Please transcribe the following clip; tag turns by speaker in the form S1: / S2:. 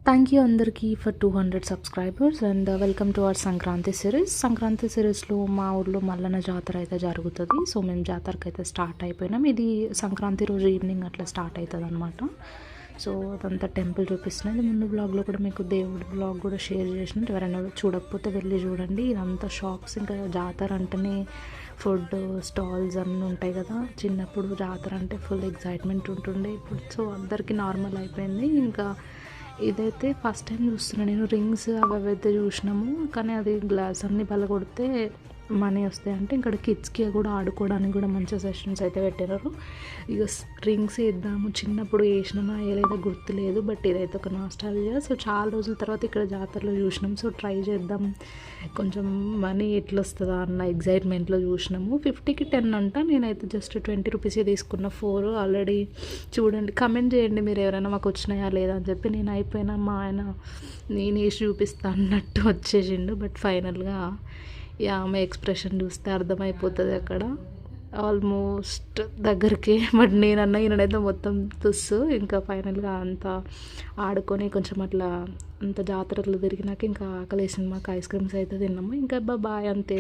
S1: Thank you అందరికీ for 200 subscribers and welcome to our Sankranti series. Sankranti సిరీస్లో మా ఊర్లో మల్లన్న జాతర అయితే జరుగుతుంది. సో మేము జాతరకి అయితే స్టార్ట్ అయిపోయినాం. ఇది సంక్రాంతి రోజు ఈవినింగ్ అట్లా స్టార్ట్ అవుతుంది అనమాట. సో అదంతా టెంపుల్ చూపిస్తున్నది. ముందు బ్లాగ్లో కూడా మీకు దేవుడి బ్లాగ్ కూడా షేర్ చేసినట్టు, ఎవరైనా చూడకపోతే వెళ్ళి చూడండి. ఇదంతా షాప్స్, ఇంకా జాతర అంటేనే ఫుడ్ స్టాల్స్ అన్నీ ఉంటాయి కదా. చిన్నప్పుడు జాతర అంటే ఫుల్ ఎగ్జైట్మెంట్ ఉంటుండే. ఇప్పుడు సో అందరికీ నార్మల్ అయిపోయింది. ఇంకా ఇదైతే ఫస్ట్ టైం చూస్తున్నాను నేను. రింగ్స్ అవి అయితే చూసినాము, కానీ అది గ్లాస్ అన్నీ పగలగొడితే మనీ వస్తాయి అంటే ఇక్కడ కిడ్స్కి కూడా ఆడుకోవడానికి కూడా మంచి సెషన్స్ అయితే పెట్టారు. ఇక రింగ్స్ వేద్దాము, చిన్నప్పుడు వేసినామా వేయలేదో గుర్తులేదు, బట్ ఇదైతే ఒక నాస్టాల్జియా. సో చాలా రోజుల తర్వాత ఇక్కడ జాతరలో చూసినాం. సో ట్రై చేద్దాం, కొంచెం మనీ ఎట్లా వస్తుందా అన్న ఎగ్జైట్మెంట్లో చూసినాము. 50కి 10 అంట. నేనైతే జస్ట్ 20 రూపీసే తీసుకున్న 4 ఆల్రెడీ. చూడండి, కమెంట్ చేయండి మీరు ఎవరైనా మాకు వచ్చినాయా లేదా అని చెప్పి. నేను అయిపోయినా మా ఆయన నేను వేసి చూపిస్తా అన్నట్టు వచ్చేసిండు. బట్ ఫైనల్గా ఆమె ఎక్స్ప్రెషన్ చూస్తే అర్థమైపోతుంది అక్కడ ఆల్మోస్ట్ దగ్గరికి. బట్ నేనన్నా ఈయనైతే మొత్తం తుస్సు. ఇంకా ఫైనల్గా అంతా ఆడుకొని కొంచెం అట్లా అంత జాతరలు తిరిగినాక ఇంకా ఆకలేసింది మాకు. ఐస్ క్రీమ్స్ అయితే తిన్నాము. ఇంకా బాయ్ అంతే.